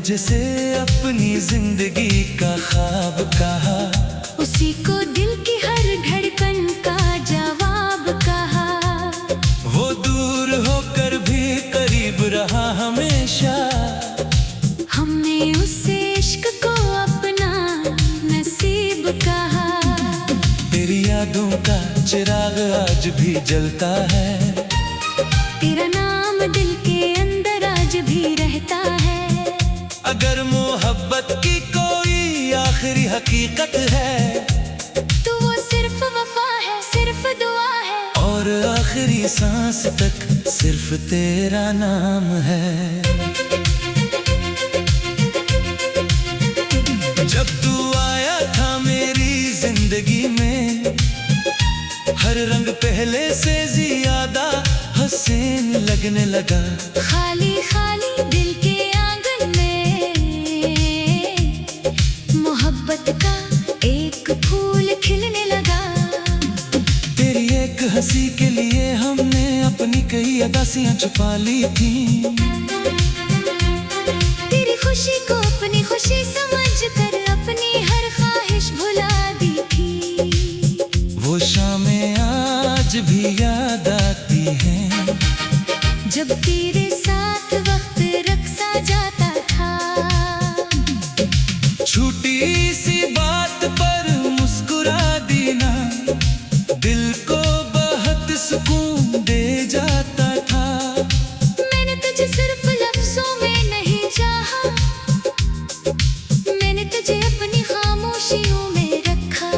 जिसे अपनी जिंदगी का ख्वाब कहा, उसी को दिल की हर धड़कन का जवाब कहा। वो दूर होकर भी करीब रहा हमेशा, हमने उससे इश्क को अपना नसीब कहा। तेरी यादों का चिराग आज भी जलता है, तेरा नाम दिल के अंदर आज भी रहता है। अगर मोहब्बत की कोई आखिरी हकीकत है, तो वो सिर्फ वफा है, सिर्फ दुआ है, और आखिरी सांस तक सिर्फ तेरा नाम है। जब तू आया था मेरी जिंदगी में, हर रंग पहले से ज्यादा हसीन लगने लगा। खाली खाली दिल के मोहब्बत का एक फूल खिलने लगा। तेरी एक हंसी के लिए हमने अपनी कई अदासियां छुपा ली थी। तेरी खुशी को अपनी खुशी समझकर अपनी हर ख्वाहिश भुला दी थी। वो शामें आज भी याद आती हैं, जब तेरे साथ वक्त रक्सा जाता था। छोटी सी बात पर मुस्कुरा देना दिल को बहुत सुकून दे जाता था। मैंने तुझे सिर्फ लफ्जों में नहीं चाहा, मैंने तुझे अपनी खामोशियों में रखा।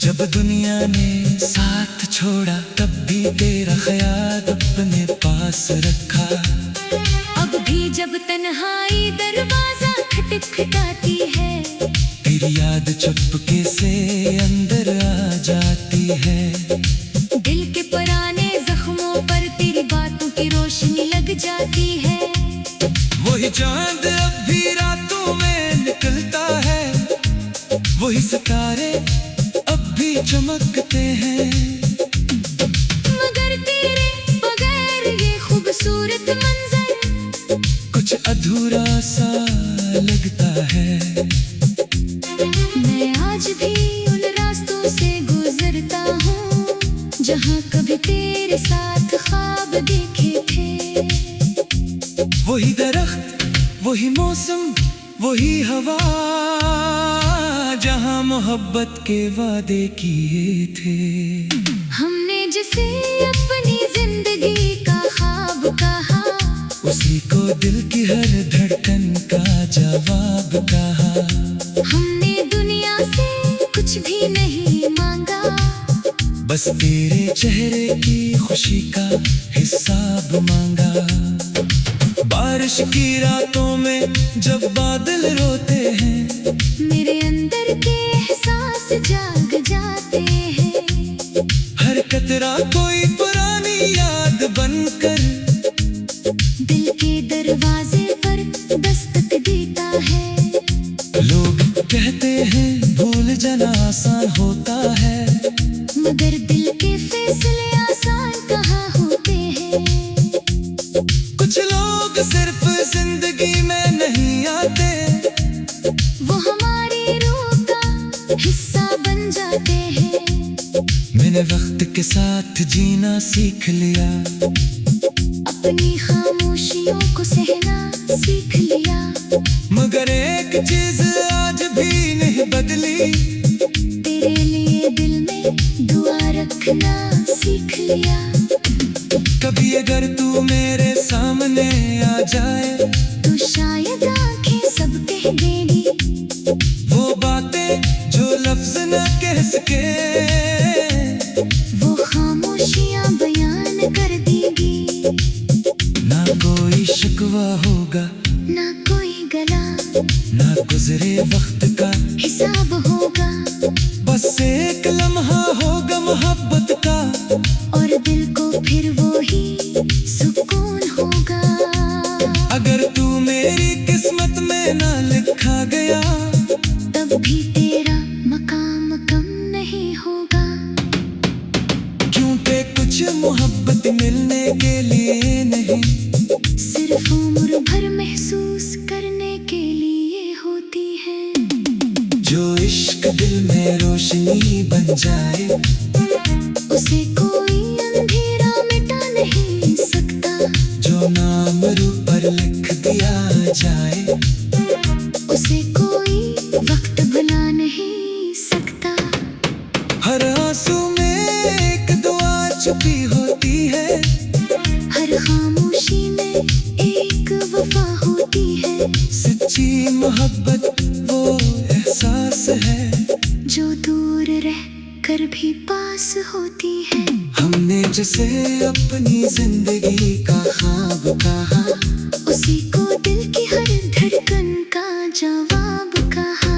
जब दुनिया ने साथ छोड़ा तब भी तेरा ख्याल अपने पास रखा। अब भी जब तन्हाई दरवाजा खटखटाती है, तेरी याद चुपके से अंदर आ जाती है। दिल के पुराने जख्मों पर तेरी बातों की रोशनी लग जाती है। वही चांद अब भी रातों में निकलता है, वही सितारे अब भी चमकते हैं। मगर तेरे बगैर ये खूबसूरत मंजर कुछ अधूरा सा लगता है। मैं आज भी उन रास्तों से गुजरता हूँ, जहाँ कभी तेरे साथ ख्वाब देखे थे। वही दरख्त, वही मौसम, वही हवा, जहाँ मोहब्बत के वादे किए थे। हमने जिसे अपनी जिंदगी का ख्वाब कहा, उसी को दिल की हर धड़कन का जवाब कहा। हमने दुनिया से कुछ भी नहीं मांगा, बस तेरे चेहरे की खुशी का हिसाब मांगा। बारिश की रातों में जब बादल रोते हैं, मेरे अंदर के एहसास जाग जाते हैं। हर कतरा कोई पुरानी याद बनकर दिल के दरवाजे पर दस्तक देता है। लोग कहते हैं भूल जाना आसान होता है, मगर दिल के फैसले आसान कहाँ होते हैं। कुछ लोग सिर्फ जिंदगी में नहीं आते, वो हमारी रूह का हिस्सा बन जाते हैं। मैंने वक्त के साथ जीना सीख लिया, अपनी खामोशियों को सहना सीख लिया। मगर एक चीज आज भी नहीं बदली, तेरे लिए दिल में दुआ रखना सीख लिया। कभी अगर तू मेरे सामने आ जाए, तो शायद आंखें सब कह देगी वो बातें जो लफ्ज न कह सके, वो खामोशियां बयान कर देगी। ना कोई शिकवा होगा, ना कोई गला, ना गुजरे वक्त का मेरी किस्मत में ना लिखा गया, तब भी तेरा मकाम कम नहीं होगा। क्यों पे कुछ मोहब्बत मिलने के लिए नहीं, सिर्फ उम्र भर महसूस करने के लिए होती है। जो इश्क दिल में रोशनी बन जाए, उसे कोई अंधेरा मिटा नहीं सकता। जो नाम रूह पर लिख दिया जाए, उसे कोई वक्त भुला नहीं सकता। हर आंसू में एक दुआ छुपी होती है, हर खामोशी में एक वफा होती है। सच्ची मोहब्बत वो एहसास है, जो दूर रह कर भी पास होती है। हमने जिसे अपनी जिंदगी का ख्वाब कहा, उसी को दिल की हर धड़कन का जवाब कहा।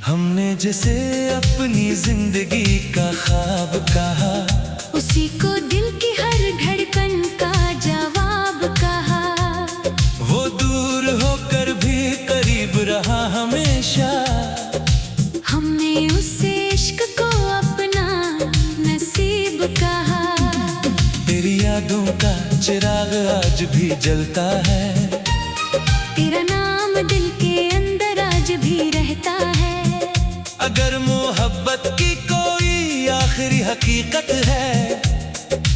हमने जिसे अपनी जिंदगी का ख्वाब कहा, उसी को दिल की हर धड़कन का जवाब कहा। वो दूर होकर भी करीब रहा हमेशा। हमने उससे इश्क को अपना नसीब कहा। तेरी यादों का चिराग आज भी जलता है, तेरा नाम दिल के अंदर आज भी रहता है। अगर मोहब्बत की कोई आखिरी हकीकत है,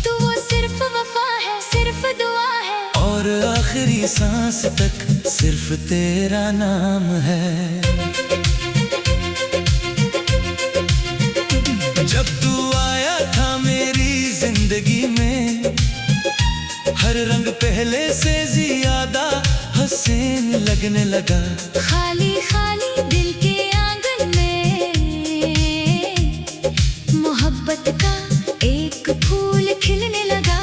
तो वो सिर्फ वफा है, सिर्फ दुआ है। और आखिरी सांस तक सिर्फ तेरा नाम है। जब तू आया था मेरी जिंदगी में, हर रंग पहले से ज्यादा हसीन लगने लगा। खाली खाली दिल के आंगन में मोहब्बत का एक फूल खिलने लगा।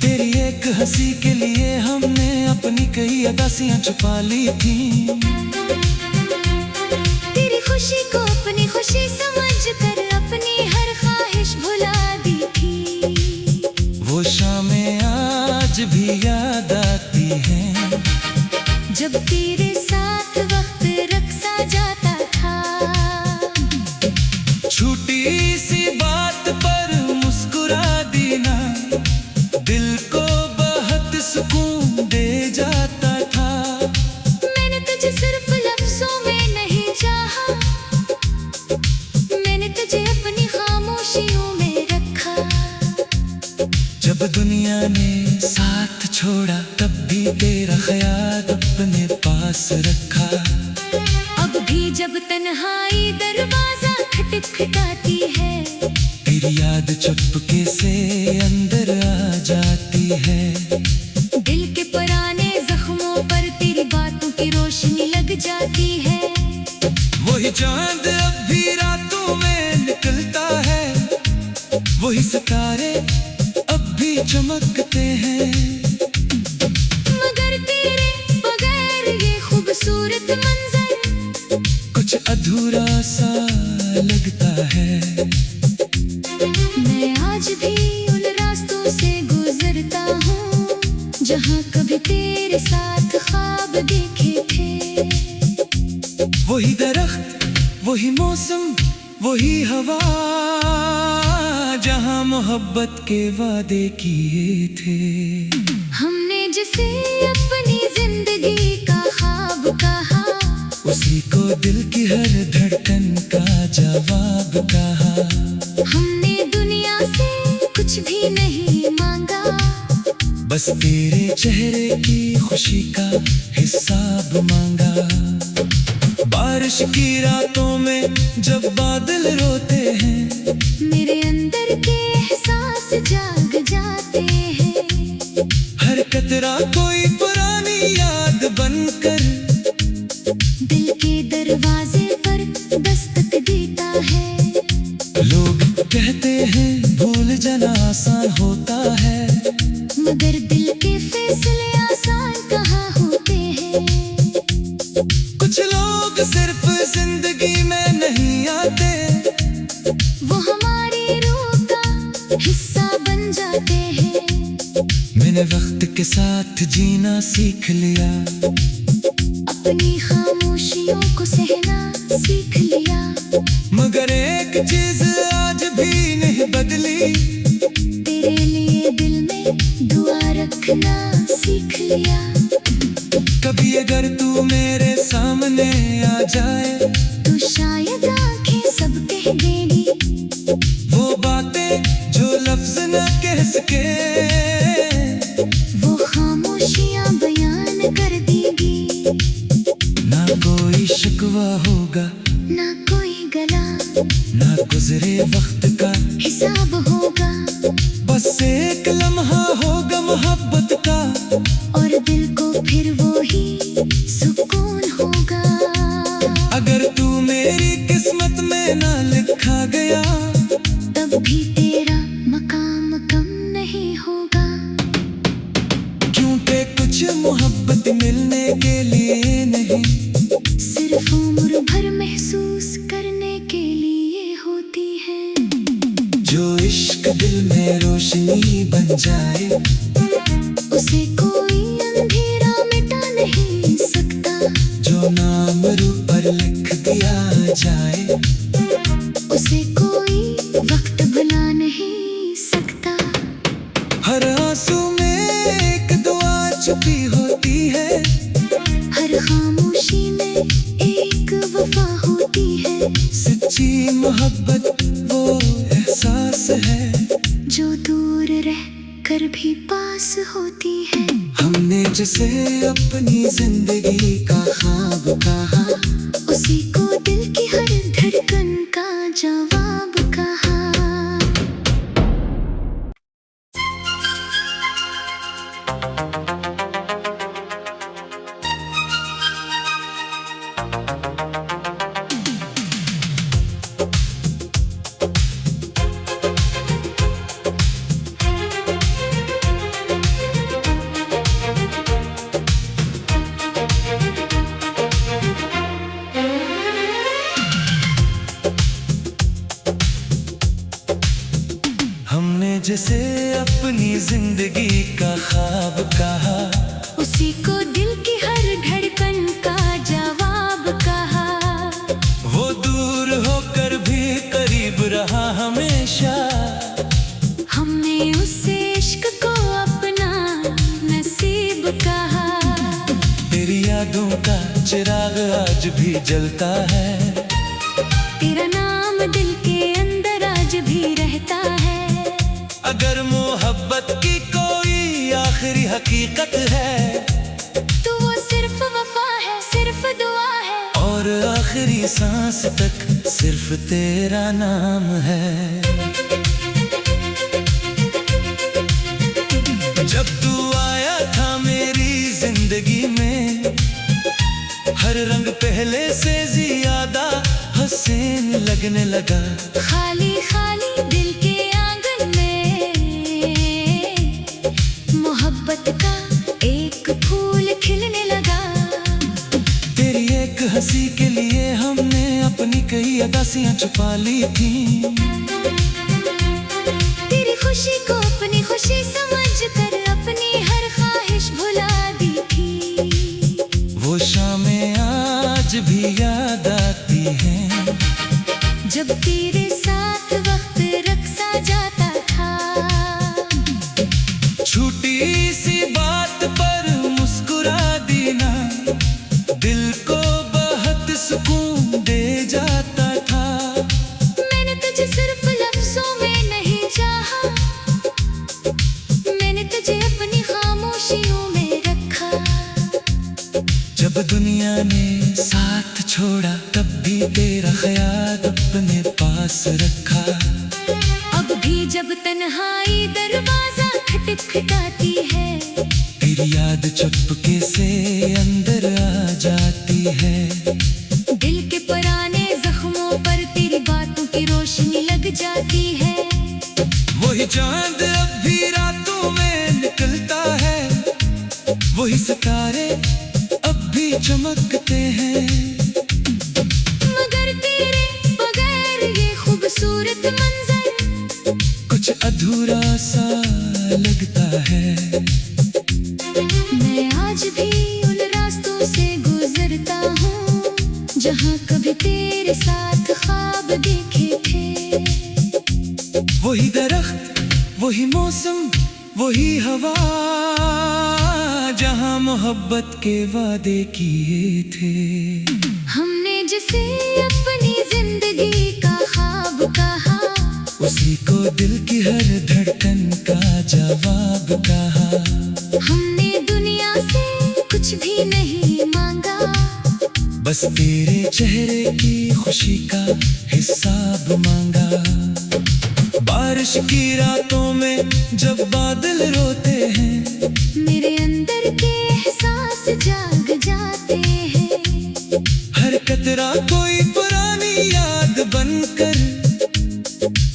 तेरी एक हंसी के लिए हमने अपनी कई अदासियां छुपा ली थी। तेरी खुशी को अपनी खुशी समझकर अपनी हर ख्वाहिश भुला दी थी। वो शामें आज भी याद आती हैं, जब तेरे साथ वक्त रक्सा जाता था। छोटी सी बात पर मुस्कुरा देना दिल को बहुत सुकून दे जाता था। मैंने तुझे सिर्फ लफ्जों में नहीं चाहा, मैंने तुझे अपनी खामोशियों में रखा। जब दुनिया ने साथ छोड़ा, तब भी तेरा ख्याल अपने पास रखा। अब भी जब तन्हाई दरवाजा खटखटाती है, तेरी याद चुपके से अंदर आ जाती है। दिल के पुराने जख्मों पर तेरी बातों की रोशनी लग जाती है। वही चांद अब भी रातों में निकलता है, वही सितारे अब भी चमकते हैं। मगर तेरे बगैर ये खूबसूरत मंजर कुछ अधूरा सा लगता है। मैं आज भी उन रास्तों से गुजरता हूँ, जहाँ कभी तेरे साथ ख्वाब देखे थे। वही दरख्त, वही मौसम, वही हवा, जहाँ मोहब्बत के वादे किए थे। हमने जिसे अपनी जिंदगी का ख्वाब कहा, उसी को दिल की हर धड़कन का जवाब कहा। हमने दुनिया से कुछ भी नहीं मांगा, बस तेरे चेहरे की खुशी का हिसाब मांगा। बारिश की रातों में जब बादल रोते हैं, मेरे अंदर के एहसास जाग जाते हैं। हर कतरा कोई पुराना दोस्त सिर्फ जिंदगी में नहीं आते, वो हमारी रूह का हिस्सा बन जाते हैं। मैंने वक्त के साथ जीना सीख लिया, अपनी खामोशियों को सहना सीख लिया। मगर एक चीज आज भी नहीं बदली, तेरे लिए दिल में दुआ रखना सीख लिया। कभी अगर तू मेरे सामने आ जाए तो शायद आंखें सब कह देगी, वो बातें जो लफ्ज न कह सके, वो खामोशियां बयान कर देगी। ना कोई शिकवा होगा, ना कोई गला, ना गुजरे वक्त का हिसाब होगा। बस एक लम्हा होगा मोहब्बत का, और दिल को फिर वो ही सुकून होगा। अगर तू मेरी किस्मत में ना लिखा गया, तब भी तेरा मकाम कम नहीं होगा। क्योंकि कुछ मोहब्बत मिलने के लिए नहीं, सिर्फ उम्र भर महसूस करने के लिए होती है। जो इश्क दिल में रोशनी बन जाए, उसे कोई अंधेरा मिटा नहीं सकता। जो नाम रूह पर लिख दिया जाए, उसे कोई वक्त भुला नहीं सकता। हर आंसू में एक दुआ छुपी होती है, हर खामोशी में एक वफा होती है। सच्ची मोहब्बत वो एहसास है, जो दूर रह कर भी पास होती है। हमने जिसे अपनी जिंदगी का ख्वाब कहा, उसी को दिल की हर धड़कन का जवाब कहा। हमने जिसे अपनी जिंदगी का ख्वाब कहा, उसी को दिल की हर धड़कन का जवाब कहा। वो दूर होकर भी करीब रहा हमेशा, हमने उससे इश्क को अपना नसीब कहा। तेरी यादों का चिराग आज भी जलता है, तेरा नाम दिल के अंदर आज भी रहता है। अगर मोहब्बत की कोई आखिरी हकीकत है, तो वो सिर्फ वफा है, सिर्फ दुआ है। और आखिरी सांस तक सिर्फ तेरा नाम है। जब तू आया था मेरी जिंदगी में, हर रंग पहले से ज्यादा हसीन लगने लगा। खाली खाली दिल के आंगन में मोहब्बत का एक फूल खिलने लगा। तेरी एक हंसी के लिए हमने अपनी कई अदासियां छुपा ली थी। तेरी खुशी को अपनी खुशी समझकर अपनी हर ख्वाहिश भुला दी थी। वो शामें आज भी याद आती हैं, जब तेरे साथ वक्त रक्सा जाता था। छोटी सी बात पर मुस्कुरा देना दिल को बहुत सुकून दे जाता था। मैंने तुझे सिर्फ लफ्जों में नहीं चाहा, मैंने तुझे अपनी खामोशियों में रखा। जब दुनिया ने साथ छोड़ा, तब भी तेरा ख्याल अपने पास रखा। अब भी जब तन्हाई दरवाजा खटखटाती है, तेरी याद चुपके से अंदर आ जाती है। दिल के पुराने जख्मों पर तेरी बातों की रोशनी लग जाती है। वही चांद अब भी रातों में निकलता है, वही सितारे अब भी चमकते हैं। अधूरा सा लगता है। मैं आज भी उन रास्तों से गुजरता हूँ जहाँ कभी तेरे साथ ख्वाब देखे थे। वही दरख्त, वही मौसम, वही हवा, जहाँ मोहब्बत के वादे किए थे। हमने जिसे अपनी जिंदगी का ख्वाब कहा, उसी को दिल की हर धड़कन का जवाब कहा। हमने दुनिया से कुछ भी नहीं मांगा, बस तेरे चेहरे की खुशी का हिसाब मांगा। बारिश की रातों में जब बादल रोते हैं, मेरे अंदर के एहसास जाग जाते हैं। हर कतरा कोई पुरानी याद बनकर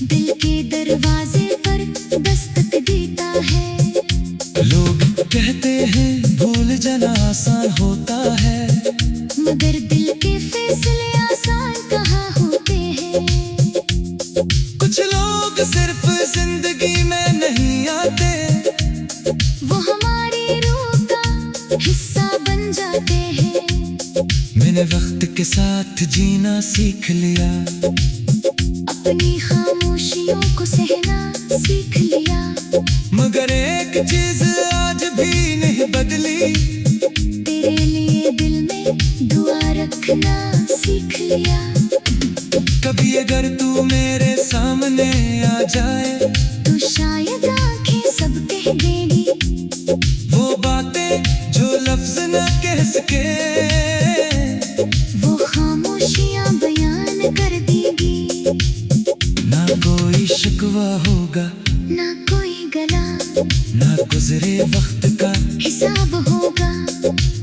दिल के दरवाजे पर दस्तक देता है। लोग कहते हैं भूल जाना आसान होता है, मगर दिल के फैसले आसान कहाँ होते हैं। कुछ लोग सिर्फ जिंदगी में नहीं आते, वो हमारी रूह का हिस्सा बन जाते हैं। मैंने वक्त के साथ जीना सीख लिया, अपनी खामोशियों को सहना सीख लिया। मगर एक चीज आज भी नहीं बदली, तेरे लिए दिल में दुआ रखना सीख लिया। कभी अगर तू मेरे सामने आ जाए, तो शायद आंखें सब कह देगी वो बातें जो लफ्ज न कह सके, वो खामोशियां बयान कर देगी। ना कोई शिकवा होगा, ना कोई गला, ना गुजरे वक्त का हिसाब होगा।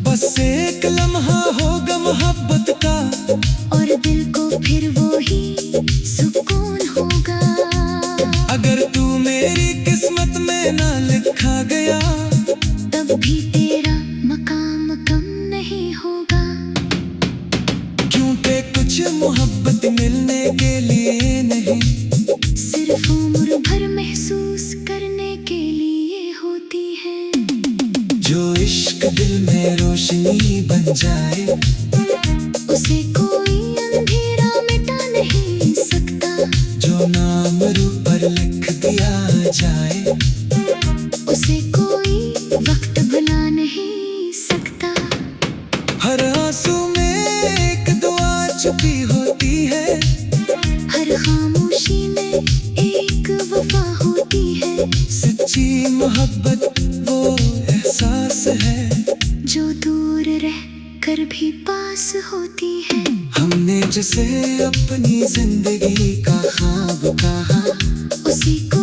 बस एक लम्हा होगा मोहब्बत का, और दिल को फिर वो ही सुकून होगा। अगर तू मेरी किस्मत में ना लिखा गया, तब भी तेरा मकाम कम नहीं होगा। क्योंकि कुछ मोहब्बत मिलने के लिए नहीं, सिर्फ उम्र भर महसूस करने के लिए होती है। जो इश्क दिल में रोशनी बन जाए, उसे कोई अंधेरा मिटा नहीं सकता। जो नाम रूह पर लिख दिया जाए, उसे कोई वक्त भुला नहीं सकता। हर आंसू में एक दुआ छुपी होती है, हर खामोशी में एक वफा होती है। सच्ची मोहब्बत वो एहसास है, जो दूर रह कर भी पास होती है। हमने जिसे अपनी जिंदगी का ख्वाब कहा, उसी को